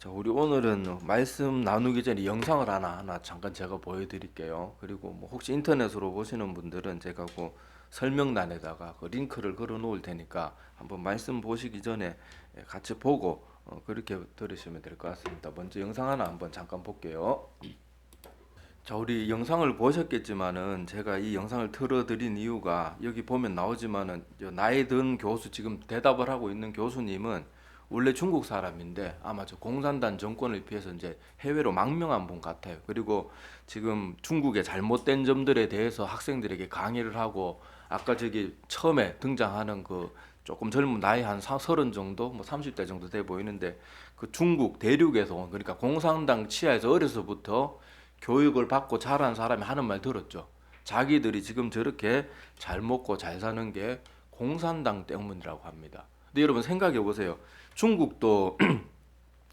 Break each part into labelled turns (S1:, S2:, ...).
S1: 자, 우리 오늘은 말씀 나누기 전에 영상을 하나 잠깐 제가 보여드릴게요. 그리고 뭐 혹시 인터넷으로 보시는 분들은 제가 그 설명란에다가 그 링크를 걸어 놓을 테니까 한번 말씀 보시기 전에 같이 보고 그렇게 들으시면 될 것 같습니다. 먼저 영상 하나 한번 잠깐 볼게요. 자, 우리 영상을 보셨겠지만은 제가 이 영상을 틀어드린 이유가 여기 보면 나오지만은 나이 든 교수 지금 대답을 하고 있는 교수님은 원래 중국 사람인데 아마 저 공산당 정권을 피해서 이제 해외로 망명한 분 같아요. 그리고 지금 중국의 잘못된 점들에 대해서 학생들에게 강의를 하고 아까 저기 처음에 등장하는 그 조금 젊은 나이 한 30 정도 뭐 30대 정도 돼 보이는데 그 중국 대륙에서 온 그러니까 공산당 치하에서 어려서부터 교육을 받고 자란 사람이 하는 말 들었죠. 자기들이 지금 저렇게 잘 먹고 잘 사는 게 공산당 때문이라고 합니다. 근데 여러분 생각해 보세요. 중국도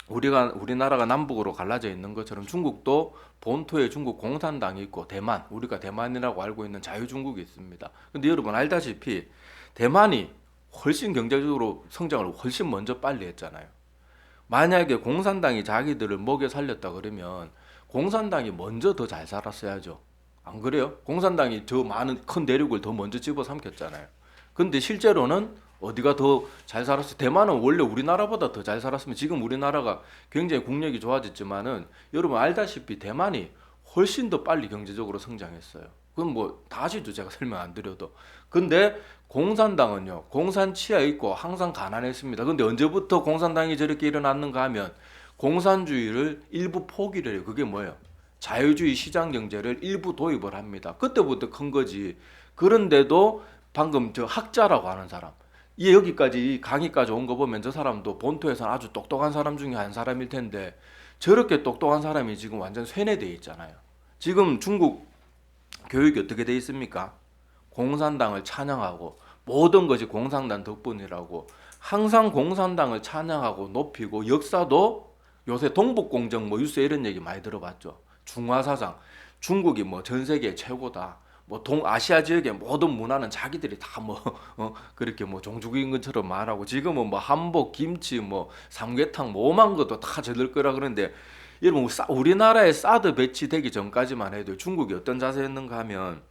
S1: 우리나라가 남북으로 갈라져 있는 것처럼 중국도 본토에 중국 공산당이 있고 대만, 우리가 대만이라고 알고 있는 자유중국이 있습니다. 근데 여러분 알다시피 대만이 훨씬 경제적으로 성장을 훨씬 먼저 빨리 했잖아요. 만약에 공산당이 자기들을 먹여 살렸다 그러면 공산당이 먼저 더 잘 살았어야죠. 안 그래요? 공산당이 저 많은 큰 대륙을 더 먼저 집어삼켰잖아요. 근데 실제로는 어디가 더 잘 살았어요? 대만은 원래 우리나라보다 더 잘 살았으면 지금 우리나라가 굉장히 국력이 좋아졌지만은 여러분 알다시피 대만이 훨씬 더 빨리 경제적으로 성장했어요. 그건 뭐 다 아시죠? 제가 설명 안 드려도. 근데 공산당은요. 공산 치하에 있고 항상 가난했습니다. 근데 언제부터 공산당이 저렇게 일어났는가 하면 공산주의를 일부 포기를 해요. 그게 뭐예요? 자유주의 시장 경제를 일부 도입을 합니다. 그때부터 큰 거지. 그런데도 방금 저 학자라고 하는 사람, 이 여기까지 강의까지 온 거 보면 저 사람도 본토에서는 아주 똑똑한 사람 중에 한 사람일 텐데 저렇게 똑똑한 사람이 지금 완전 쇠뇌돼 있잖아요. 지금 중국 교육이 어떻게 돼 있습니까? 공산당을 찬양하고 모든 것이 공산당 덕분이라고 항상 공산당을 찬양하고 높이고 역사도 요새 동북공정 뭐 뉴스에 이런 얘기 많이 들어봤죠. 중화사상 중국이 뭐 전 세계 최고다. 뭐 동아시아 지역의 모든 문화는 자기들이 다 뭐 그렇게 뭐 종주국인 것처럼 말하고 지금은 뭐 한복, 김치, 뭐 삼계탕, 뭐 오만 것도 다 저들 거라 그러는데 여러분 우리나라에 사드 배치되기 전까지만 해도 중국이 어떤 자세였는가 하면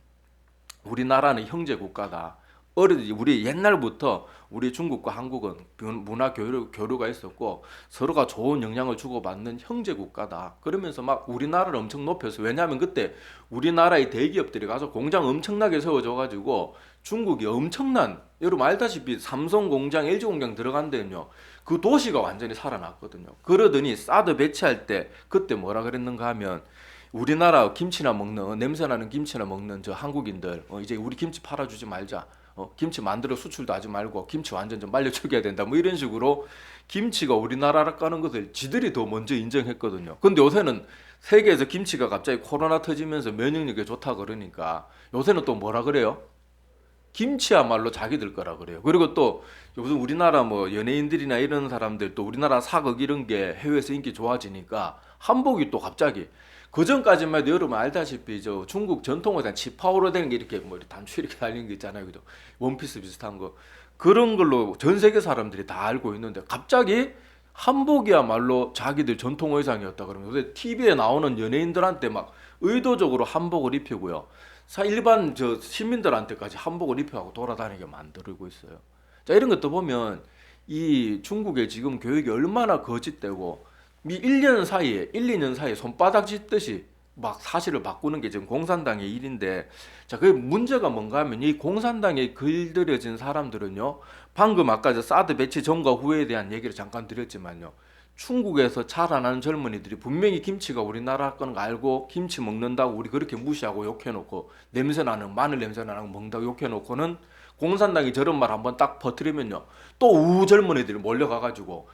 S1: 우리나라는 형제 국가다. 우리 옛날부터 우리 중국과 한국은 문화 교류가 있었고 서로가 좋은 영향을 주고받는 형제 국가다. 그러면서 막 우리나라를 엄청 높였어. 왜냐하면 그때 우리나라의 대기업들이 가서 공장 엄청나게 세워줘가지고 중국이 엄청난 여러분 알다시피 삼성 공장, LG 공장 들어간 데는요. 그 도시가 완전히 살아났거든요. 그러더니 사드 배치할 때 그때 뭐라 그랬는가 하면 우리나라 김치나 먹는 냄새나는 김치나 먹는 저 한국인들 이제 우리 김치 팔아주지 말자. 김치 만들어 수출도 하지 말고 김치 완전 좀 말려 죽여야 된다. 뭐 이런 식으로 김치가 우리나라라 까는 것을 지들이 더 먼저 인정했거든요. 근데 요새는 세계에서 김치가 갑자기 코로나 터지면서 면역력이 좋다 그러니까 요새는 또 뭐라 그래요? 김치야말로 자기들 거라 그래요. 그리고 또 요즘 우리나라 뭐 연예인들이나 이런 사람들 또 우리나라 사극 이런 게 해외에서 인기 좋아지니까 한복이 또 갑자기 그 전까지만 해도 여러분 알다시피 저 중국 전통 의상 치파오로 된 게 이렇게 뭐 단추 이렇게 달린 거 있잖아요. 그죠? 원피스 비슷한 거. 그런 걸로 전 세계 사람들이 다 알고 있는데 갑자기 한복이야말로 자기들 전통 의상이었다 그러면 요새 TV에 나오는 연예인들한테 막 의도적으로 한복을 입히고요. 일반 저 시민들한테까지 한복을 입혀하고 돌아다니게 만들고 있어요. 자, 이런 것도 보면 이 중국의 지금 교육이 얼마나 거짓되고 1년 사이에 1, 2년 사이에 손바닥 짚듯이 막 사실을 바꾸는 게 지금 공산당의 일인데 자, 그 문제가 뭔가 하면 이 공산당에 길들여진 사람들은요. 방금 아까 저 사드 배치 전과 후에 대한 얘기를 잠깐 드렸지만요. 중국에서 자라나는 젊은이들이 분명히 김치가 우리나라 거는 거 알고 김치 먹는다고 우리 그렇게 무시하고 욕해놓고 냄새나는 마늘 냄새나는 거 먹는다고 욕해놓고는 공산당이 저런 말 한번 딱 퍼뜨리면요 또 우젊은이들이 몰려가가지고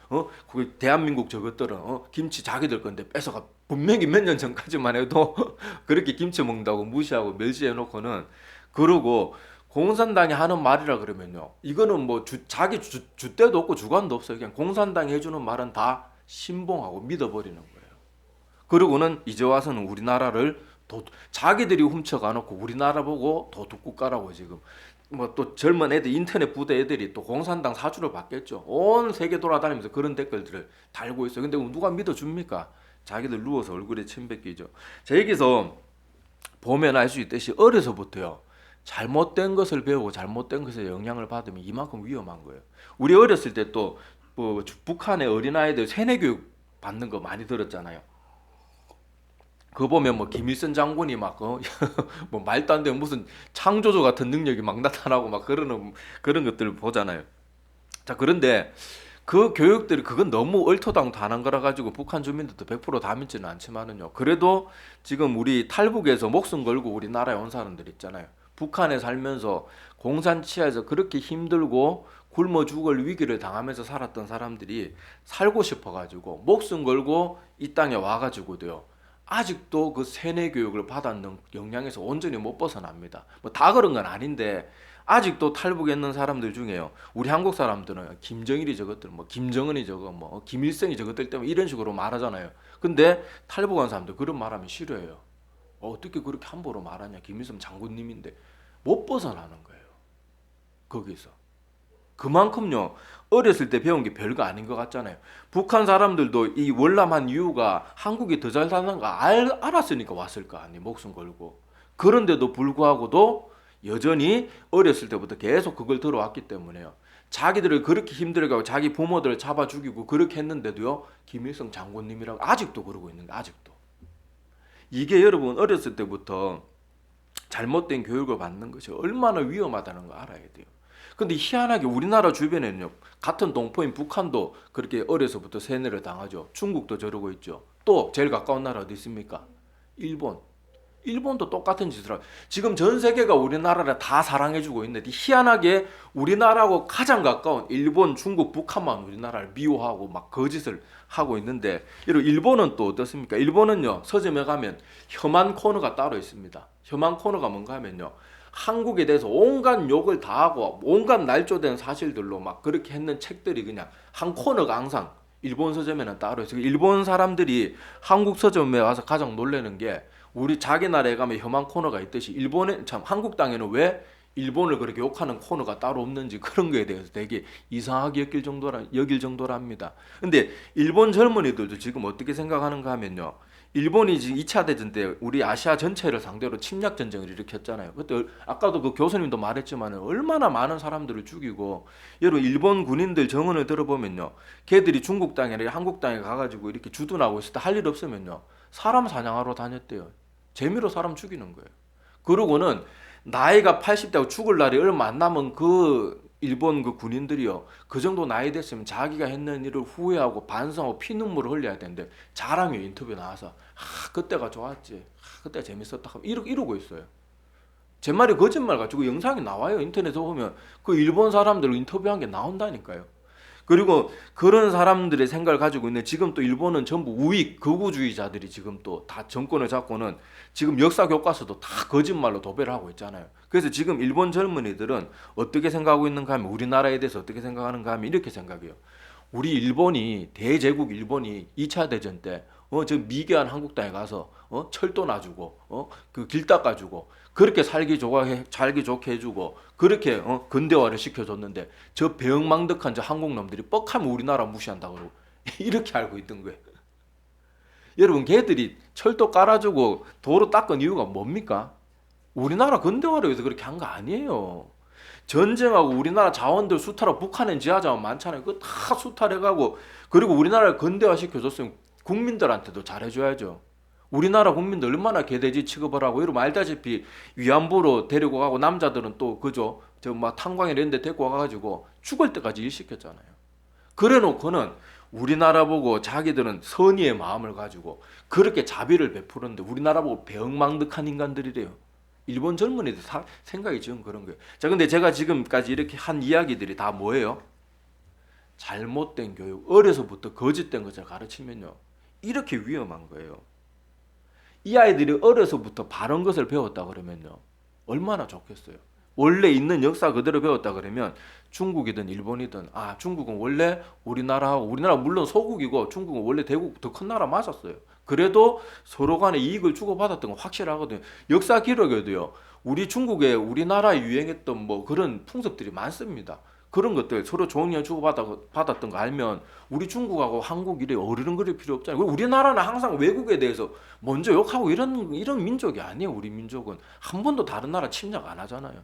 S1: 그 대한민국 저것들은 김치 자기들 건데 뺏어가 분명히 몇 년 전까지만 해도 그렇게 김치 먹는다고 무시하고 멸시해놓고는 그러고 공산당이 하는 말이라 그러면요 이거는 뭐 자기 주대도 없고 주관도 없어요. 그냥 공산당이 해주는 말은 다 신봉하고 믿어버리는 거예요. 그러고는 이제 와서는 우리나라를 자기들이 훔쳐가놓고 우리나라 보고 도둑국가라고 지금 뭐 또 젊은 애들 인터넷 부대 애들이 또 공산당 사주를 받겠죠. 온 세계 돌아다니면서 그런 댓글들을 달고 있어요. 근데 누가 믿어줍니까? 자기들 누워서 얼굴에 침 뱉기죠. 자, 여기서 보면 알 수 있듯이 어려서부터요. 잘못된 것을 배우고 잘못된 것에 영향을 받으면 이만큼 위험한 거예요. 우리 어렸을 때 또 뭐 북한의 어린아이들 세뇌 교육 받는 거 많이 들었잖아요. 그거 보면 뭐 김일성 장군이 막 뭐 말도 안 되는 무슨 창조조 같은 능력이 막 나타나고 막 그런 것들을 보잖아요. 자, 그런데 그 교육들이 그건 너무 얼토당토하는 거라 가지고 북한 주민들도 100%다 믿지는 않지만은요. 그래도 지금 우리 탈북에서 목숨 걸고 우리나라에 온 사람들 있잖아요. 북한에 살면서 공산치하에서 그렇게 힘들고 굶어 죽을 위기를 당하면서 살았던 사람들이 살고 싶어 가지고 목숨 걸고 이 땅에 와 가지고도요. 아직도 그 세뇌 교육을 받았는 영향에서 온전히 못 벗어납니다. 뭐 다 그런 건 아닌데 아직도 탈북했는 사람들 중에요. 우리 한국 사람들은 김정일이 저것들, 뭐 김정은이 저거, 뭐 김일성이 저것들 때문에 이런 식으로 말하잖아요. 근데 탈북한 사람들 그런 말하면 싫어해요. 어떻게 그렇게 함부로 말하냐? 김일성 장군님인데 못 벗어나는 거예요. 거기서. 그만큼요. 어렸을 때 배운 게 별거 아닌 것 같잖아요. 북한 사람들도 이 월남한 이유가 한국이 더 잘 사는 거 알았으니까 왔을 거 아니에요. 목숨 걸고. 그런데도 불구하고도 여전히 어렸을 때부터 계속 그걸 들어왔기 때문에요. 자기들을 그렇게 힘들게 하고 자기 부모들을 잡아 죽이고 그렇게 했는데도요. 김일성 장군님이라고 아직도 그러고 있는 게 아직도. 이게 여러분 어렸을 때부터 잘못된 교육을 받는 것이 얼마나 위험하다는 거 알아야 돼요. 근데 희한하게 우리나라 주변에는요. 같은 동포인 북한도 그렇게 어려서부터 세뇌를 당하죠. 중국도 저러고 있죠. 또 제일 가까운 나라 어디 있습니까? 일본. 일본도 똑같은 짓을 하고 지금 전 세계가 우리나라를 다 사랑해주고 있는데 희한하게 우리나라하고 가장 가까운 일본, 중국, 북한만 우리나라를 미워하고 막 거짓을 하고 있는데 일본은 또 어떻습니까? 일본은요 서점에 가면 혐한 코너가 따로 있습니다. 혐한 코너가 뭔가 하면요 한국에 대해서 온갖 욕을 다 하고 온갖 날조된 사실들로 막 그렇게 했는 책들이 그냥 한 코너가 항상 일본 서점에는 따로 있어요. 일본 사람들이 한국 서점에 와서 가장 놀라는 게 우리 자기 나라에 가면 혐한 코너가 있듯이 일본에 참 한국 땅에는 왜 일본을 그렇게 욕하는 코너가 따로 없는지 그런 거에 대해서 되게 이상하게 여길 정도랍니다. 근데 일본 젊은이들도 지금 어떻게 생각하는가 하면요. 일본이 지금 2차 대전 때 우리 아시아 전체를 상대로 침략 전쟁을 일으켰잖아요. 그때 아까도 그 교수님도 말했지만 얼마나 많은 사람들을 죽이고 여러분 일본 군인들 정언을 들어보면요. 걔들이 중국 땅에 한국 땅에 가가지고 이렇게 주둔하고 있을 때 할 일 없으면요. 사람 사냥하러 다녔대요. 재미로 사람 죽이는 거예요. 그러고는 나이가 80대고 죽을 날이 얼마 안 남은 그 일본 그 군인들이요. 그 정도 나이 됐으면 자기가 했는 일을 후회하고 반성하고 피눈물을 흘려야 되는데 자랑해 인터뷰 나와서 그때가 좋았지. 그때가 재밌었다. 이러고 있어요. 제 말이 거짓말 같죠. 그 영상이 나와요. 인터넷에 보면 그 일본 사람들 인터뷰한 게 나온다니까요. 그리고 그런 사람들의 생각을 가지고 있는 지금 또 일본은 전부 우익 극우주의자들이 지금 또 다 정권을 잡고는 지금 역사 교과서도 다 거짓말로 도배를 하고 있잖아요. 그래서 지금 일본 젊은이들은 어떻게 생각하고 있는가 하면 우리나라에 대해서 어떻게 생각하는가 하면 이렇게 생각해요. 우리 일본이 대제국 일본이 2차 대전 때 저 미개한 한국 땅에 가서 철도 놔주고 그 길 닦아주고 그렇게 살기 좋게 해주고 그렇게 근대화를 시켜줬는데 저 배엉망덕한 저 한국 놈들이 뻑하면 우리나라 무시한다 그러고 이렇게 알고 있던 거예요. 여러분 걔들이 철도 깔아주고 도로 닦은 이유가 뭡니까? 우리나라 근대화를 위해서 그렇게 한 거 아니에요. 전쟁하고 우리나라 자원들 수탈하고 북한엔 지하자원 많잖아요. 그거 다 수탈해가고 그리고 우리나라를 근대화 시켜줬으면 국민들한테도 잘해줘야죠. 우리나라 국민들 얼마나 개돼지 취급을 하고 여러분 알다시피 위안부로 데리고 가고 남자들은 또 그죠 저 막 탄광에 이런 데 데리고 와가지고 죽을 때까지 일 시켰잖아요. 그래 놓고는 우리나라 보고 자기들은 선의의 마음을 가지고 그렇게 자비를 베푸는데 우리나라 보고 배엉망덕한 인간들이래요. 일본 젊은이들 생각이 지금 그런 거예요. 자, 근데 제가 지금까지 이렇게 한 이야기들이 다 뭐예요? 잘못된 교육, 어려서부터 거짓된 것을 가르치면요. 이렇게 위험한 거예요. 이 아이들이 어려서부터 바른 것을 배웠다 그러면요. 얼마나 좋겠어요. 원래 있는 역사 그대로 배웠다 그러면 중국이든 일본이든 중국은 원래 우리나라 물론 소국이고 중국은 원래 대국 더 큰 나라 맞았어요. 그래도 서로 간에 이익을 주고받았던 건 확실하거든요. 역사 기록에도요. 우리 중국에 우리나라에 유행했던 뭐 그런 풍습들이 많습니다. 그런 것들 서로 좋은 일 주고받았던 거 알면 우리 중국하고 한국 이래 어른거릴 필요 없잖아요. 우리나라는 항상 외국에 대해서 먼저 욕하고 이런 민족이 아니에요. 우리 민족은 한 번도 다른 나라 침략 안 하잖아요.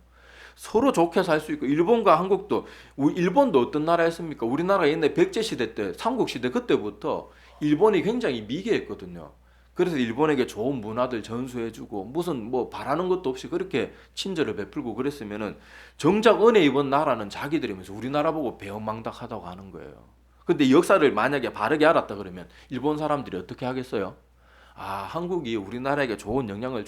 S1: 서로 좋게 살 수 있고 일본과 한국도 일본도 어떤 나라였습니까? 우리나라 옛날 백제 시대 때 삼국 시대 그때부터 일본이 굉장히 미개했거든요. 그래서 일본에게 좋은 문화들 전수해주고 무슨 뭐 바라는 것도 없이 그렇게 친절을 베풀고 그랬으면은 정작 은혜 입은 나라는 자기들이면서 우리나라 보고 배은망덕하다고 하는 거예요. 근데 역사를 만약에 바르게 알았다 그러면 일본 사람들이 어떻게 하겠어요? 한국이 우리나라에게 좋은 영향을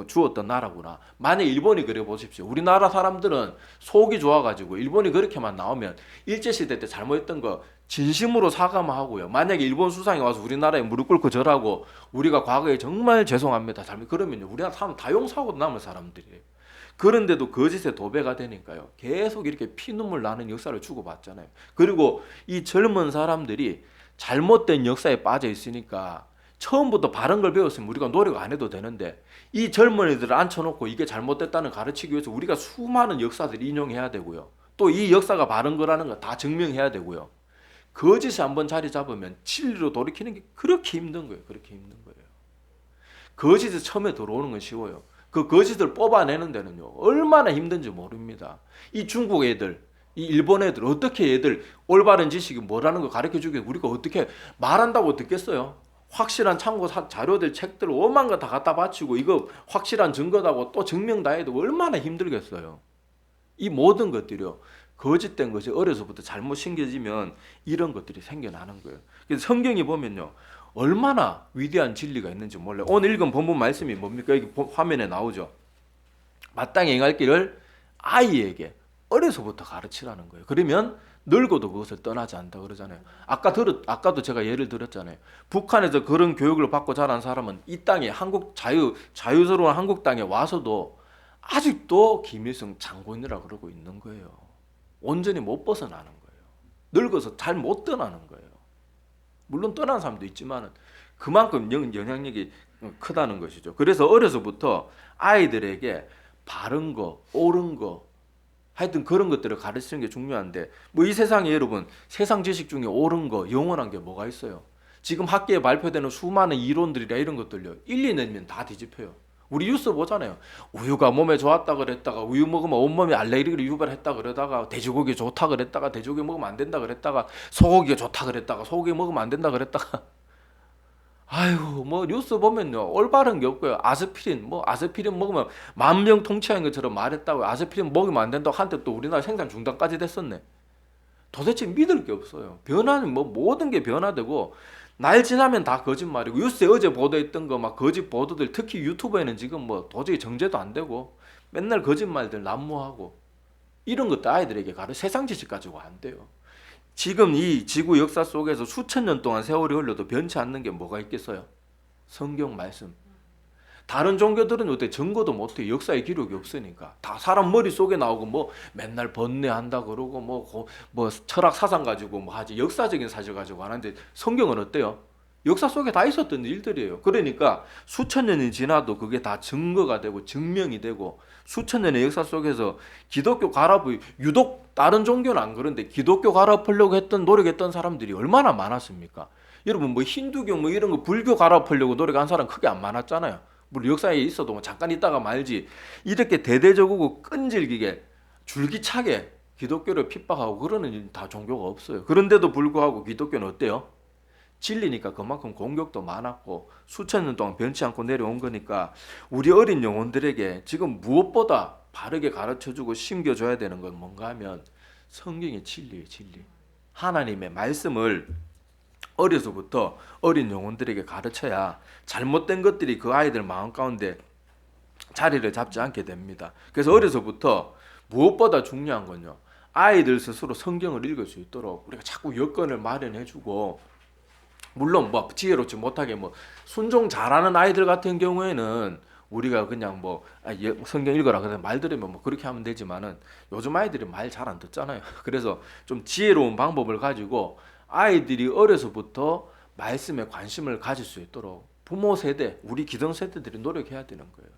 S1: 주었던 나라구나. 만약 일본이 그래 보십시오. 우리나라 사람들은 속이 좋아가지고 일본이 그렇게만 나오면 일제시대 때 잘못했던 거 진심으로 사과만 하고요. 만약에 일본 수상이 와서 우리나라에 무릎 꿇고 절하고 우리가 과거에 정말 죄송합니다. 그러면요. 우리나라 사람 다 용서하고 남을 사람들이에요. 그런데도 거짓의 도배가 되니까요. 계속 이렇게 피눈물 나는 역사를 주고받잖아요. 그리고 이 젊은 사람들이 잘못된 역사에 빠져 있으니까 처음부터 바른 걸 배웠으면 우리가 노력 안 해도 되는데 이 젊은이들을 앉혀놓고 이게 잘못됐다는 가르치기 위해서 우리가 수많은 역사들을 인용해야 되고요. 또 이 역사가 바른 거라는 거 다 증명해야 되고요. 거짓이 한번 자리 잡으면 진리로 돌이키는 게 그렇게 힘든 거예요. 그렇게 힘든 거예요. 거짓이 처음에 들어오는 건 쉬워요. 그 거짓을 뽑아내는 데는요. 얼마나 힘든지 모릅니다. 이 중국 애들, 이 일본 애들 어떻게 애들 올바른 지식이 뭐라는 거 가르쳐주게 우리가 어떻게 말한다고 듣겠어요? 확실한 참고 자료들 책들 오만 거 다 갖다 바치고 이거 확실한 증거다고 또 증명 다 해도 얼마나 힘들겠어요. 이 모든 것들이요. 거짓된 것이 어려서부터 잘못 심겨지면 이런 것들이 생겨나는 거예요. 그래서 성경이 보면요. 얼마나 위대한 진리가 있는지 몰라요. 오늘 읽은 본문 말씀이 뭡니까? 여기 화면에 나오죠. 마땅히 행할 길을 아이에게 어려서부터 가르치라는 거예요. 그러면 늙어도 그것을 떠나지 않다 그러잖아요. 아까도 제가 예를 들었잖아요. 북한에서 그런 교육을 받고 자란 사람은 이 땅에 자유스러운 한국 땅에 와서도 아직도 김일성 장군이라 그러고 있는 거예요. 온전히 못 벗어나는 거예요. 늙어서 잘 못 떠나는 거예요. 물론 떠난 사람도 있지만 그만큼 영향력이 크다는 것이죠. 그래서 어려서부터 아이들에게 바른 거, 옳은 거, 하여튼 그런 것들을 가르치는 게 중요한데 뭐 이 세상에 여러분 세상 지식 중에 옳은 거, 영원한 게 뭐가 있어요? 지금 학계에 발표되는 수많은 이론들이라 이런 것들요. 1, 2년이면 다 뒤집혀요. 우리 뉴스 보잖아요. 우유가 몸에 좋았다 그랬다가 우유 먹으면 온몸에 알레르기를 유발했다 그러다가 돼지고기 좋다 그랬다가 돼지고기 먹으면 안 된다 그랬다가 소고기가 좋다 그랬다가 소고기 먹으면 안 된다 그랬다가 아이고 뭐 뉴스 보면요 올바른 게 없고요. 아스피린 먹으면 만병통치약인 것처럼 말했다고 아스피린 먹으면 안 된다고 한때 또 우리나라 생산 중단까지 됐었네. 도대체 믿을 게 없어요. 변화는 뭐 모든 게 변화되고 날 지나면 다 거짓말이고 뉴스에 어제 보도했던 거 막 거짓 보도들 특히 유튜브에는 지금 뭐 도저히 정제도 안 되고 맨날 거짓말들 난무하고 이런 것도 아이들에게 세상 지식 가지고 안 돼요. 지금 이 지구 역사 속에서 수천 년 동안 세월이 흘러도 변치 않는 게 뭐가 있겠어요? 성경 말씀. 다른 종교들은 어때 증거도 못해. 역사의 기록이 없으니까 다 사람 머릿속에 나오고 뭐 맨날 번뇌한다 그러고 뭐 철학 사상 가지고 뭐 하지 역사적인 사실 가지고 하는데 성경은 어때요? 역사 속에 다 있었던 일들이에요. 그러니까 수천 년이 지나도 그게 다 증거가 되고 증명이 되고 수천 년의 역사 속에서 기독교 가랍을 유독 다른 종교는 안 그런데 기독교 가랍하려고 노력했던 사람들이 얼마나 많았습니까? 여러분 뭐 힌두교 뭐 이런 거 불교 가랍하려고 노력한 사람 크게 안 많았잖아요. 물론 역사에 있어도 뭐 잠깐 있다가 말지 이렇게 대대적이고 끈질기게 줄기차게 기독교를 핍박하고 그러는 다 종교가 없어요. 그런데도 불구하고 기독교는 어때요? 진리니까 그만큼 공격도 많았고 수천 년 동안 변치 않고 내려온 거니까 우리 어린 영혼들에게 지금 무엇보다 바르게 가르쳐주고 심겨줘야 되는 건 뭔가 하면 성경의 진리예요. 진리. 하나님의 말씀을 어려서부터 어린 영혼들에게 가르쳐야 잘못된 것들이 그 아이들 마음 가운데 자리를 잡지 않게 됩니다. 그래서 어려서부터 무엇보다 중요한 건요. 아이들 스스로 성경을 읽을 수 있도록 우리가 자꾸 여건을 마련해주고 물론 뭐 지혜롭지 못하게 뭐 순종 잘하는 아이들 같은 경우에는 우리가 그냥 뭐 성경 읽어라 그래 말 들으면 뭐 그렇게 하면 되지만은 요즘 아이들이 말 잘 안 듣잖아요. 그래서 좀 지혜로운 방법을 가지고 아이들이 어려서부터 말씀에 관심을 가질 수 있도록 부모 세대, 우리 기성 세대들이 노력해야 되는 거예요.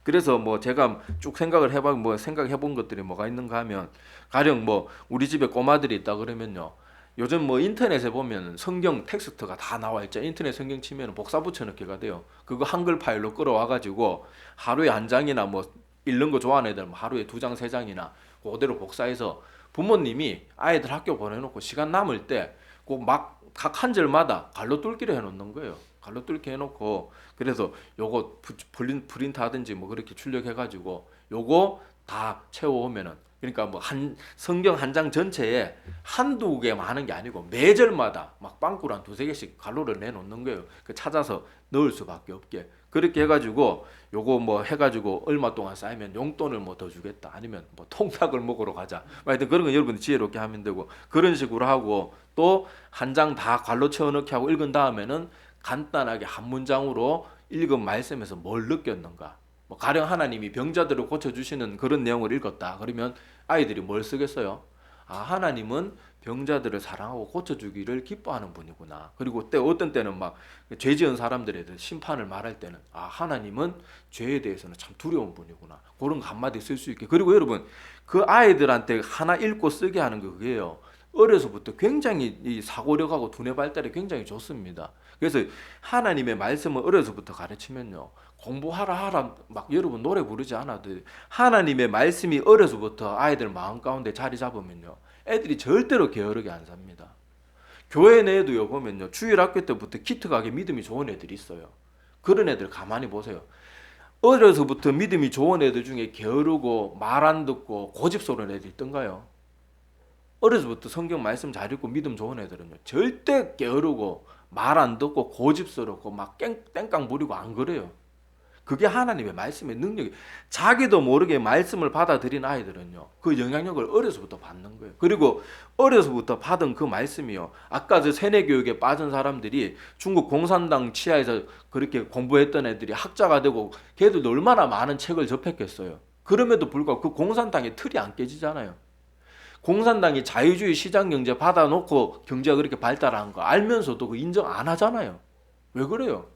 S1: 그래서 뭐 제가 쭉 생각해 본 것들이 뭐가 있는가 하면, 가령 뭐 우리 집에 꼬마들이 있다 그러면요, 요즘 뭐 인터넷에 보면 성경 텍스트가 다 나와 있죠. 인터넷 성경 치면 복사 붙여넣기가 돼요. 그거 한글 파일로 끌어와 가지고 하루에 한 장이나 뭐 읽는 거 좋아하는 애들 뭐 하루에 두 장, 세 장이나 그대로 복사해서 부모님이 아이들 학교 보내놓고 시간 남을 때 꼭 막 각 한 절마다 갈로 뚫기를 해놓는 거예요. 갈로 뚫기 해놓고, 그래서 요거 프린트 하든지 뭐 그렇게 출력해가지고 요거 다 채워오면은, 그러니까 뭐 한 성경 한 장 전체에 한두 개 많은 게 아니고 매절마다 막 빵꾸를 한 두세 개씩 갈로를 내놓는 거예요. 그 찾아서 넣을 수밖에 없게. 그렇게 해가지고 요거 뭐 해가지고 얼마 동안 쌓이면 용돈을 뭐 더 주겠다, 아니면 뭐 통닭을 먹으러 가자, 하여튼 그런 건 여러분이 지혜롭게 하면 되고, 그런 식으로 하고, 또 한 장 다 갈로 채워넣기 하고 읽은 다음에는 간단하게 한 문장으로 읽은 말씀에서 뭘 느꼈는가, 뭐 가령 하나님이 병자들을 고쳐주시는 그런 내용을 읽었다 그러면 아이들이 뭘 쓰겠어요? 아, 하나님은 병자들을 사랑하고 고쳐주기를 기뻐하는 분이구나. 그리고 때 어떤 때는 막 죄 지은 사람들에 대해 심판을 말할 때는 아, 하나님은 죄에 대해서는 참 두려운 분이구나. 그런 거 한마디 쓸 수 있게. 그리고 여러분, 그 아이들한테 하나 읽고 쓰게 하는 거 그게요, 어려서부터 굉장히 이 사고력하고 두뇌 발달이 굉장히 좋습니다. 그래서 하나님의 말씀을 어려서부터 가르치면요, 공부하라 하라 막 여러분 노래 부르지 않아도 하나님의 말씀이 어려서부터 아이들 마음 가운데 자리 잡으면요, 애들이 절대로 게으르게 안 삽니다. 교회 내에도요 보면요, 주일학교 때부터 기특 하게 믿음이 좋은 애들이 있어요. 그런 애들 가만히 보세요. 어려서부터 믿음이 좋은 애들 중에 게으르고 말 안 듣고 고집스러운 애들이 있던가요? 어려서부터 성경 말씀 잘 읽고 믿음 좋은 애들은요, 절대 게으르고 말 안 듣고 고집스럽고 막 땡깡 부리고 안 그래요. 그게 하나님의 말씀의 능력이, 자기도 모르게 말씀을 받아들인 아이들은요, 그 영향력을 어려서부터 받는 거예요. 그리고 어려서부터 받은 그 말씀이요, 아까 저 세뇌 교육에 빠진 사람들이 중국 공산당 치하에서 그렇게 공부했던 애들이 학자가 되고 걔들도 얼마나 많은 책을 접했겠어요. 그럼에도 불구하고 그 공산당의 틀이 안 깨지잖아요. 공산당이 자유주의 시장경제 받아놓고 경제가 그렇게 발달한 거 알면서도 그 인정 안 하잖아요. 왜 그래요?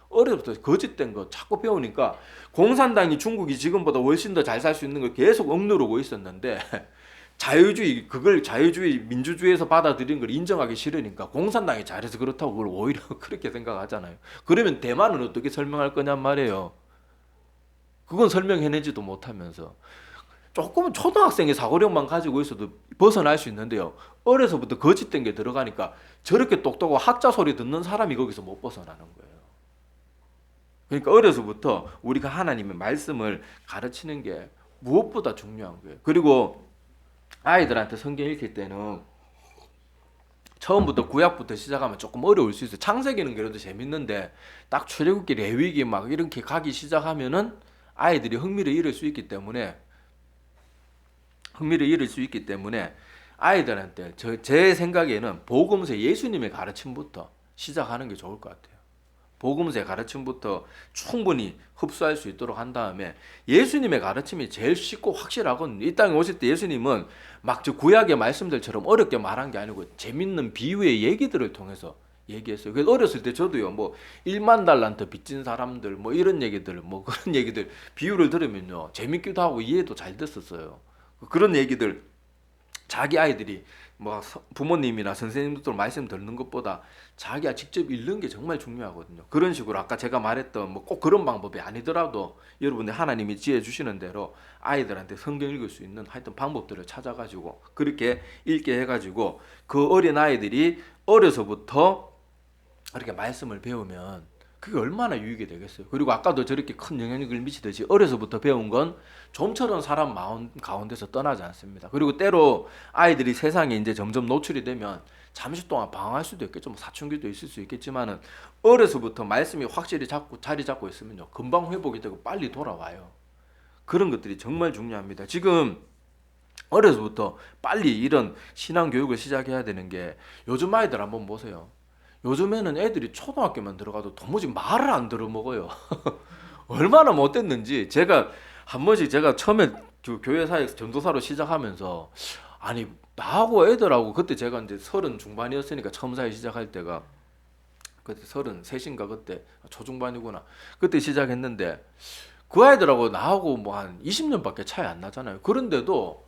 S1: 어려서부터 거짓된 거 자꾸 배우니까, 공산당이 중국이 지금보다 훨씬 더 잘 살 수 있는 걸 계속 억누르고 있었는데 그걸 자유주의 민주주의에서 받아들인 걸 인정하기 싫으니까 공산당이 잘해서 그렇다고 그걸 오히려 그렇게 생각하잖아요. 그러면 대만은 어떻게 설명할 거냔 말이에요. 그건 설명해내지도 못하면서. 조금은 초등학생의 사고력만 가지고 있어도 벗어날 수 있는데요, 어려서부터 거짓된 게 들어가니까 저렇게 똑똑하고 학자 소리 듣는 사람이 거기서 못 벗어나는 거예요. 그러니까 어려서부터 우리가 하나님의 말씀을 가르치는 게 무엇보다 중요한 거예요. 그리고 아이들한테 성경 읽힐 때는 처음부터 구약부터 시작하면 조금 어려울 수 있어요. 창세기는 그래도 재밌는데 딱 출애굽기, 레위기 막 이렇게 가기 시작하면은 아이들이 흥미를 잃을 수 있기 때문에 아이들한테 제 생각에는 복음서 예수님의 가르침부터 시작하는 게 좋을 것 같아요. 복음서의 가르침부터 충분히 흡수할 수 있도록 한 다음에, 예수님의 가르침이 제일 쉽고 확실하거든요. 이 땅에 오실 때 예수님은 막 저 구약의 말씀들처럼 어렵게 말한 게 아니고 재밌는 비유의 얘기들을 통해서 얘기했어요. 그래서 어렸을 때 저도요, 뭐 1만 달란트 빚진 사람들 뭐 이런 얘기들, 뭐 그런 얘기들 비유를 들으면요, 재밌기도 하고 이해도 잘 됐었어요. 그런 얘기들 자기 아이들이 뭐 부모님이나 선생님들 말씀 듣는 것보다 자기가 직접 읽는 게 정말 중요하거든요. 그런 식으로 아까 제가 말했던 뭐 꼭 그런 방법이 아니더라도 여러분들 하나님이 지혜 주시는 대로 아이들한테 성경 읽을 수 있는 하여튼 방법들을 찾아가지고 그렇게 읽게 해가지고 그 어린 아이들이 어려서부터 그렇게 말씀을 배우면 그게 얼마나 유익이 되겠어요. 그리고 아까도 저렇게 큰 영향력을 미치듯이 어려서부터 배운 건 좀처럼 사람 마음 가운데서 떠나지 않습니다. 그리고 때로 아이들이 세상에 이제 점점 노출이 되면 잠시 동안 방황할 수도 있겠죠. 뭐 사춘기도 있을 수 있겠지만은 어려서부터 말씀이 확실히 자리 잡고 있으면요, 금방 회복이 되고 빨리 돌아와요. 그런 것들이 정말 중요합니다. 지금 어려서부터 빨리 이런 신앙 교육을 시작해야 되는 게, 요즘 아이들 한번 보세요. 요즘에는 애들이 초등학교만 들어가도 도무지 말을 안 들어먹어요. 얼마나 못됐는지 제가 한 번씩 제가 처음에 그 교회 사역에서 전도사로 시작하면서 아니 나하고 애들하고 그때 제가 이제 30 중반이었으니까 처음 사역 시작할 때가 그때 33인가 그때 초중반이구나 그때 시작했는데 그 아이들하고 나하고 뭐 한 20년밖에 차이 안 나잖아요. 그런데도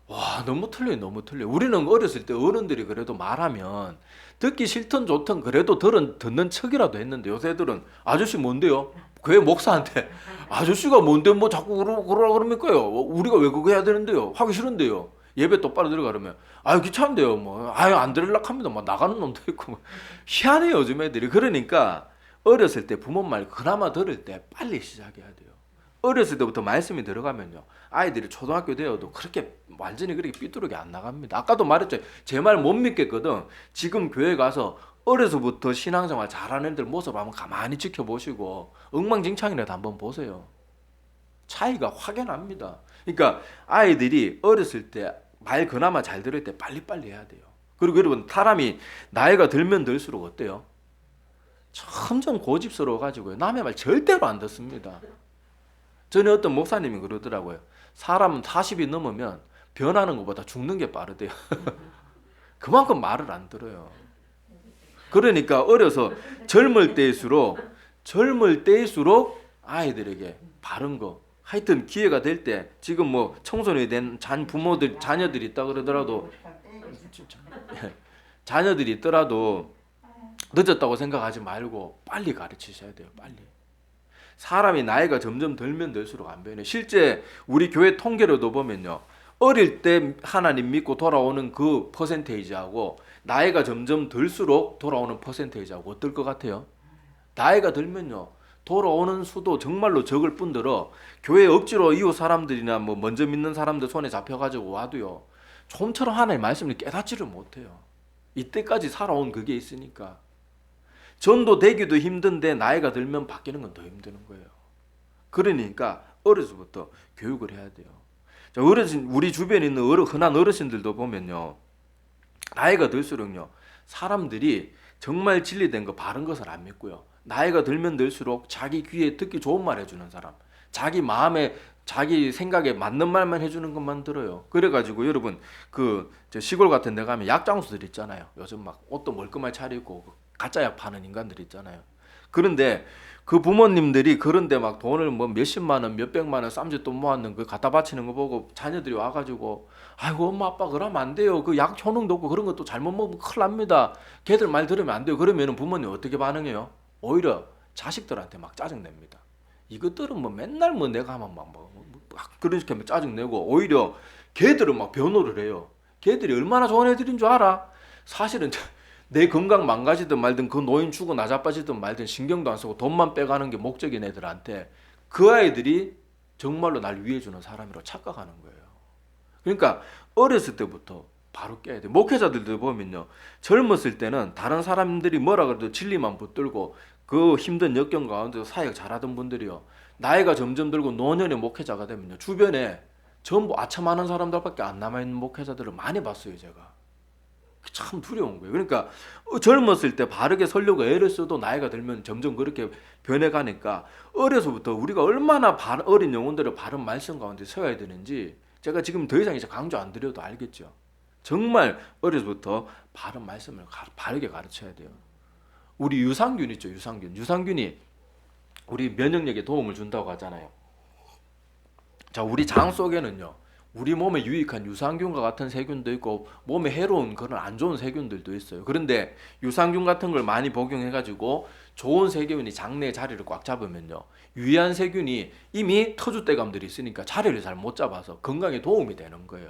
S1: 와 너무 틀려요. 너무 틀려요. 우리는 어렸을 때 어른들이 그래도 말하면 듣기 싫든 좋든 그래도 듣는 척이라도 했는데 요새 애들은 아저씨 뭔데요? 교회 목사한테 아저씨가 뭔데 뭐 자꾸 그러라 그럽니까요? 우리가 왜 그거 해야 되는데요? 하기 싫은데요. 예배 똑바로 들어가 그러면 아유 귀찮은데요. 뭐 아유 안 들으려고 합니다. 뭐 나가는 놈도 있고 뭐. 희한해요 요즘 애들이. 그러니까 어렸을 때 부모 말 그나마 들을 때 빨리 시작해야 돼요. 어렸을 때부터 말씀이 들어가면요. 아이들이 초등학교 되어도 그렇게 완전히 그렇게 삐뚤게 안 나갑니다. 아까도 말했죠. 제 말 못 믿겠거든. 지금 교회 가서 어려서부터 신앙생활 잘하는 애들 모습 한번 가만히 지켜보시고 엉망진창이라도 한번 보세요. 차이가 확연합니다. 그러니까 아이들이 어렸을 때 말 그나마 잘 들을 때 빨리빨리 해야 돼요. 그리고 여러분 사람이 나이가 들면 들수록 어때요? 점점 고집스러워가지고요. 남의 말 절대로 안 듣습니다. 전에 어떤 목사님이 그러더라고요. 사람은 40이 넘으면 변하는 것보다 죽는 게 빠르대요. 그만큼 말을 안 들어요. 그러니까 어려서 젊을 때일수록 아이들에게 바른 거 하여튼 기회가 될 때 지금 뭐 청소년이 된 부모들 자녀들이 있다 그러더라도 진짜 자녀들이 있더라도 늦었다고 생각하지 말고 빨리 가르치셔야 돼요. 빨리. 사람이 나이가 점점 들면 들수록 안 변해요. 실제 우리 교회 통계로도 보면요. 어릴 때 하나님 믿고 돌아오는 그 퍼센테이지하고 나이가 점점 들수록 돌아오는 퍼센테이지하고 어떨 것 같아요? 나이가 들면요. 돌아오는 수도 정말로 적을 뿐더러 교회 억지로 이웃 사람들이나 뭐 먼저 믿는 사람들 손에 잡혀가지고 와도요. 좀처럼 하나님의 말씀을 깨닫지를 못해요. 이때까지 살아온 그게 있으니까. 전도 되기도 힘든데 나이가 들면 바뀌는 건 더 힘드는 거예요. 그러니까 어려서부터 교육을 해야 돼요. 자, 우리 주변에 있는 흔한 어르신들도 보면요. 나이가 들수록요. 사람들이 정말 진리된 거 바른 것을 안 믿고요. 나이가 들면 들수록 자기 귀에 듣기 좋은 말 해주는 사람, 자기 마음에 자기 생각에 맞는 말만 해주는 것만 들어요. 그래가지고 여러분 저 시골 같은 데 가면 약장수들 있잖아요. 요즘 막 옷도 멀끔하게 차리고 가짜 약 파는 인간들 있잖아요. 그런데 그 부모님들이 그런데 막 돈을 뭐 몇십만 원, 몇백만 원 쌈짓돈 모았는 그 갖다 바치는 거 보고 자녀들이 와가지고 아이고 엄마 아빠 그러면 안 돼요. 그 약 효능도 없고 그런 것도 잘못 먹으면 큰일 납니다. 걔들 말 들으면 안 돼요. 그러면은 부모님 어떻게 반응해요? 오히려 자식들한테 막 짜증냅니다. 이것들은 뭐 맨날 뭐 내가 하면 막 그렇게 짜증내고 오히려 걔들은 막 변호를 해요. 걔들이 얼마나 좋은 애들인 줄 알아? 사실은 내 건강 망가지든 말든 그 노인 죽어 나자빠지든 말든 신경도 안 쓰고 돈만 빼가는 게 목적인 애들한테 그 아이들이 정말로 날 위해주는 사람이라고 착각하는 거예요. 그러니까 어렸을 때부터 바로 깨야 돼. 목회자들도 보면요. 젊었을 때는 다른 사람들이 뭐라 그래도 진리만 붙들고 그 힘든 역경 가운데서 사역 잘하던 분들이요. 나이가 점점 들고 노년의 목회자가 되면요. 주변에 전부 아첨하는 사람들밖에 안 남아있는 목회자들을 많이 봤어요. 제가. 참 두려운 거예요. 그러니까 젊었을 때 바르게 서려고 애를 써도 나이가 들면 점점 그렇게 변해가니까 어려서부터 우리가 얼마나 어린 영혼들을 바른 말씀 가운데 서야 되는지 제가 지금 더 이상 이제 강조 안 드려도 알겠죠. 정말 어려서부터 바른 말씀을 바르게 가르쳐야 돼요. 우리 유산균 있죠. 유산균이 우리 면역력에 도움을 준다고 하잖아요. 자, 우리 장 속에는요. 우리 몸에 유익한 유산균과 같은 세균도 있고 몸에 해로운 그런 안 좋은 세균들도 있어요. 그런데 유산균 같은 걸 많이 복용해가지고 좋은 세균이 장내에 자리를 꽉 잡으면요. 유해한 세균이 이미 터줏대감들이 있으니까 자리를 잘 못 잡아서 건강에 도움이 되는 거예요.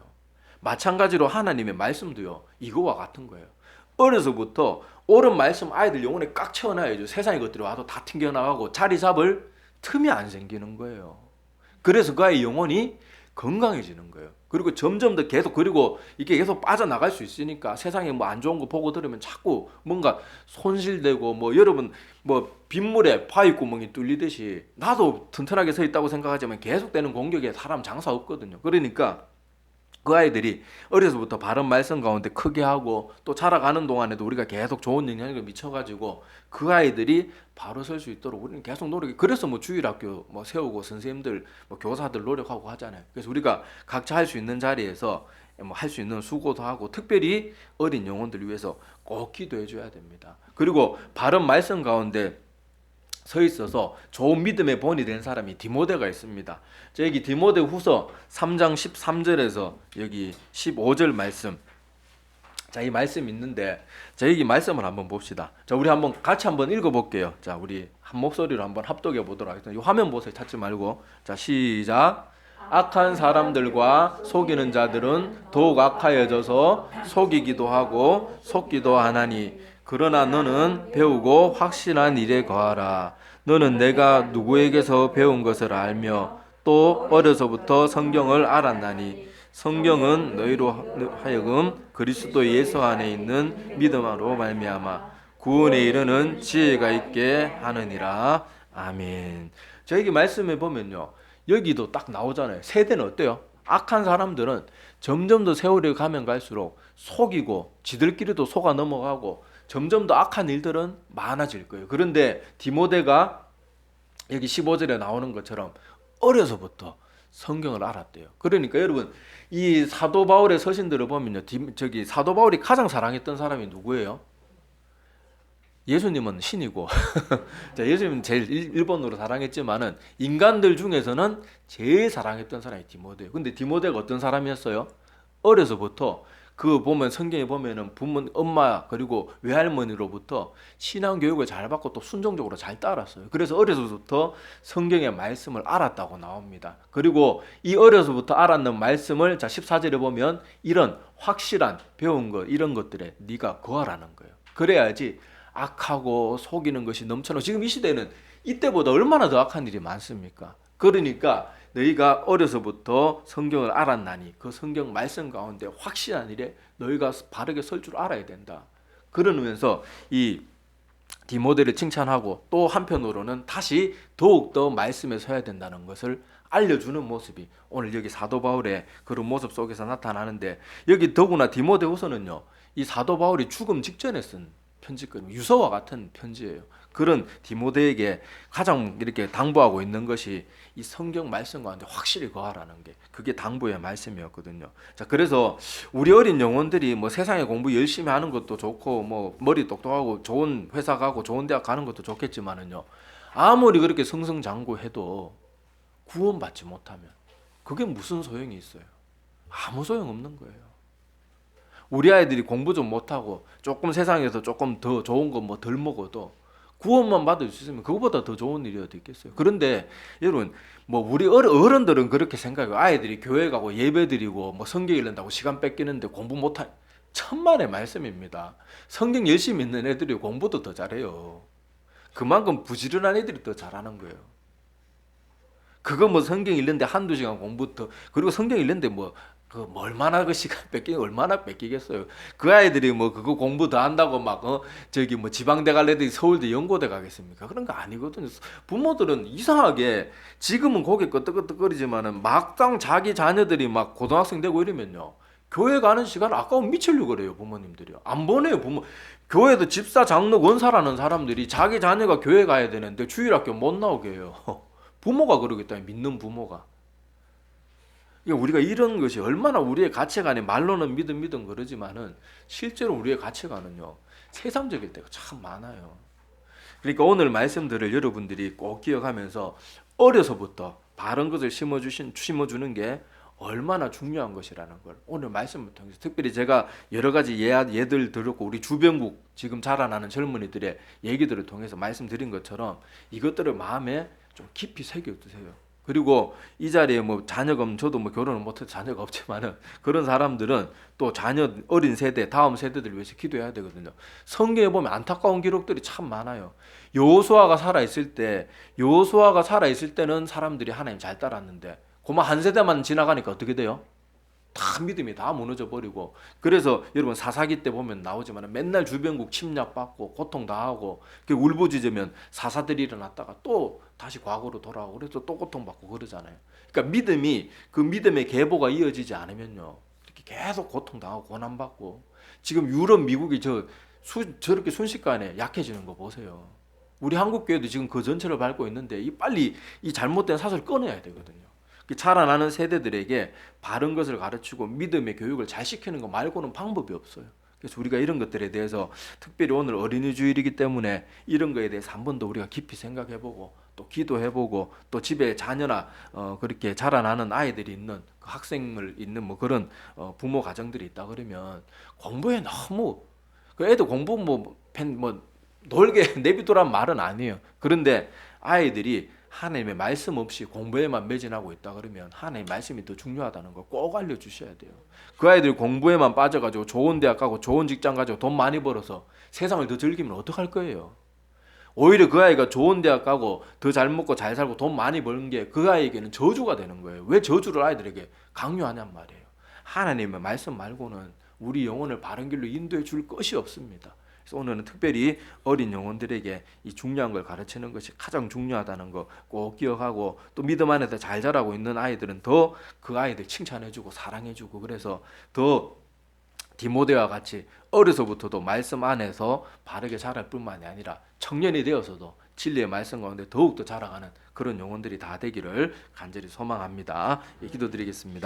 S1: 마찬가지로 하나님의 말씀도요. 이거와 같은 거예요. 어려서부터 옳은 말씀 아이들 영혼에 꽉 채워놔야죠. 세상의 것들이 와도 다 튕겨나가고 자리 잡을 틈이 안 생기는 거예요. 그래서 그 아이 영혼이 건강해지는 거예요. 그리고 점점 더 계속 그리고 이게 계속 빠져나갈 수 있으니까 세상에 뭐 안 좋은 거 보고 들으면 자꾸 뭔가 손실되고 뭐 여러분 뭐 빗물에 바위구멍이 뚫리듯이 나도 튼튼하게 서 있다고 생각하지만 계속되는 공격에 사람 장사 없거든요. 그러니까 그 아이들이 어려서부터 바른 말씀 가운데 크게 하고 또 자라가는 동안에도 우리가 계속 좋은 영향력을 미쳐가지고 그 아이들이 바로 설 수 있도록 우리는 계속 노력해. 그래서 뭐 주일학교 뭐 세우고 선생님들 뭐 교사들 노력하고 하잖아요. 그래서 우리가 각자 할 수 있는 자리에서 뭐 할 수 있는 수고도 하고 특별히 어린 영혼들을 위해서 꼭 기도해 줘야 됩니다. 그리고 바른 말씀 가운데 서 있어서 좋은 믿음의 본이 된 사람이 디모데가 있습니다. 자, 여기 디모데 후서 3장 13절에서 여기 15절 말씀. 자, 이 말씀 있는데, 자, 여기 말씀을 한번 봅시다. 자, 우리 한번 같이 한번 읽어볼게요. 자, 우리 한 목소리로 한번 합독해 보도록 하겠습니다. 이 화면 보세요. 찾지 말고. 자, 시작. 악한 사람들과 속이는 자들은 더욱 악하여져서 속이기도 하고 속기도 하나니 그러나 너는 배우고 확실한 일에 거하라. 너는 내가 누구에게서 배운 것을 알며 또 어려서부터 성경을 알았나니 성경은 너희로 하여금 그리스도 예수 안에 있는 믿음으로 말미암아 구원에 이르는 지혜가 있게 하느니라. 아멘. 저에게 말씀해 보면요, 여기도 딱 나오잖아요. 세대는 어때요? 악한 사람들은 점점 더 세월이 가면 갈수록 속이고 지들끼리도 속아 넘어가고 점점 더 악한 일들은 많아질 거예요. 그런데 디모데가 여기 15절에 나오는 것처럼 어려서부터 성경을 알았대요. 그러니까 여러분, 이 사도 바울의 서신들을 보면요, 저기 사도 바울이 가장 사랑했던 사람이 누구예요? 예수님은 신이고 자, 예수님은 제일 일본으로 사랑했지만은 인간들 중에서는 제일 사랑했던 사람이 디모데예요. 근데 디모데가 어떤 사람이었어요? 어려서부터 그 보면 성경에 보면은 부모, 엄마 그리고 외할머니로부터 신앙 교육을 잘 받고 또 순종적으로 잘 따랐어요. 그래서 어려서부터 성경의 말씀을 알았다고 나옵니다. 그리고 이 어려서부터 알았는 말씀을 자 14절에 보면 이런 확실한 배운 것 이런 것들에 네가 거하라는 거예요. 그래야지 악하고 속이는 것이 넘쳐나고 지금 이 시대는 이때보다 얼마나 더 악한 일이 많습니까? 그러니까 너희가 어려서부터 성경을 알았나니 그 성경 말씀 가운데 확실한 일에 너희가 바르게 설 줄 알아야 된다. 그러면서 이 디모데를 칭찬하고 또 한편으로는 다시 더욱더 말씀에 서야 된다는 것을 알려주는 모습이 오늘 여기 사도 바울의 그런 모습 속에서 나타나는데, 여기 더구나 디모데 후서는요, 이 사도 바울이 죽음 직전에 쓴 편지거든요. 유서와 같은 편지예요. 그런 디모데에게 가장 이렇게 당부하고 있는 것이 이 성경 말씀 가운데 확실히 거하라는 게 그게 당부의 말씀이었거든요. 자, 그래서 우리 어린 영혼들이 뭐 세상에 공부 열심히 하는 것도 좋고 뭐 머리 똑똑하고 좋은 회사 가고 좋은 대학 가는 것도 좋겠지만은요, 아무리 그렇게 승승장구해도 구원받지 못하면 그게 무슨 소용이 있어요? 아무 소용 없는 거예요. 우리 아이들이 공부 좀 못하고 조금 세상에서 조금 더 좋은 거 뭐 덜 먹어도 구원만 받을 수 있으면 그거보다 더 좋은 일이 어디 있겠어요. 그런데 여러분, 뭐 우리 어른들은 그렇게 생각해요. 아이들이 교회 가고 예배 드리고 뭐 성경 읽는다고 시간 뺏기는데 공부 못한, 천만의 말씀입니다. 성경 열심히 읽는 애들이 공부도 더 잘해요. 그만큼 부지런한 애들이 더 잘하는 거예요. 그거 뭐 성경 읽는데 한두 시간 공부 더, 그리고 성경 읽는데 뭐 얼마나 그 시간 얼마나 뺏기겠어요. 그 아이들이 뭐 그거 공부 더 한다고 막 저기 뭐 지방대 갈래더니 서울대 연고대 가겠습니까? 그런 거 아니거든요. 부모들은 이상하게 지금은 고개 끄덕끄덕거리지만은 막상 자기 자녀들이 막 고등학생 되고 이러면요, 교회 가는 시간 아까우면 미치려고 그래요. 부모님들이요. 안 보내요. 교회도 집사 장로 원사라는 사람들이 자기 자녀가 교회 가야 되는데 주일학교 못 나오게 해요. 부모가 그러겠다. 믿는 부모가. 우리가 이런 것이 얼마나 우리의 가치관이 말로는 믿음 그러지만은 실제로 우리의 가치관은요, 세상적일 때가 참 많아요. 그러니까 오늘 말씀들을 여러분들이 꼭 기억하면서 어려서부터 바른 것을 심어주는 게 얼마나 중요한 것이라는 걸 오늘 말씀을 통해서, 특별히 제가 여러 가지 예들 들었고 우리 주변국 지금 자라나는 젊은이들의 얘기들을 통해서 말씀드린 것처럼 이것들을 마음에 좀 깊이 새겨두세요. 그리고 이 자리에 뭐 자녀가, 저도 뭐 결혼을 못해서 자녀가 없지만은 그런 사람들은 또 자녀 어린 세대, 다음 세대들을 위해서 기도해야 되거든요. 성경에 보면 안타까운 기록들이 참 많아요. 여호수아가 살아 있을 때는 사람들이 하나님 잘 따랐는데 그만 한 세대만 지나가니까 어떻게 돼요? 다 믿음이 다 무너져 버리고, 그래서 여러분 사사기 때 보면 나오지만 맨날 주변국 침략받고 고통 당하고 울부짖으면 사사들이 일어났다가 또 다시 과거로 돌아오고 그래서 또 고통받고 그러잖아요. 그러니까 믿음이 그 믿음의 계보가 이어지지 않으면요, 계속 고통당하고 고난받고 지금 유럽, 미국이 저렇게 순식간에 약해지는 거 보세요. 우리 한국 교회도 지금 그 전체를 밟고 있는데 빨리 이 잘못된 사슬을 끊어야 되거든요. 자라나는 세대들에게 바른 것을 가르치고 믿음의 교육을 잘 시키는 거 말고는 방법이 없어요. 그래서 우리가 이런 것들에 대해서 특별히 오늘 어린이 주일이기 때문에 이런 거에 대해서 한 번 더 우리가 깊이 생각해보고 또 기도해보고 또 집에 자녀나 그렇게 자라나는 아이들이 있는 그 학생을 있는 뭐 그런 부모 가정들이 있다 그러면 공부에 너무 그 애들 공부 뭐 놀게 내비두란 말은 아니에요. 그런데 아이들이 하나님의 말씀 없이 공부에만 매진하고 있다 그러면 하나님의 말씀이 더 중요하다는 걸 꼭 알려주셔야 돼요. 그 아이들이 공부에만 빠져가지고 좋은 대학 가고 좋은 직장 가지고 돈 많이 벌어서 세상을 더 즐기면 어떡할 거예요. 오히려 그 아이가 좋은 대학 가고 더 잘 먹고 잘 살고 돈 많이 버는 게 그 아이에게는 저주가 되는 거예요. 왜 저주를 아이들에게 강요하냔 말이에요. 하나님의 말씀 말고는 우리 영혼을 바른 길로 인도해 줄 것이 없습니다. 그래서 오늘은 특별히 어린 영혼들에게 이 중요한 걸 가르치는 것이 가장 중요하다는 거 꼭 기억하고 또 믿음 안에서 잘 자라고 있는 아이들은 더 그 아이들 칭찬해주고 사랑해주고 그래서 더 디모데와 같이 어려서부터도 말씀 안에서 바르게 자랄 뿐만이 아니라 청년이 되어서도 진리의 말씀 가운데 더욱더 자라가는 그런 영혼들이 다 되기를 간절히 소망합니다. 기도드리겠습니다.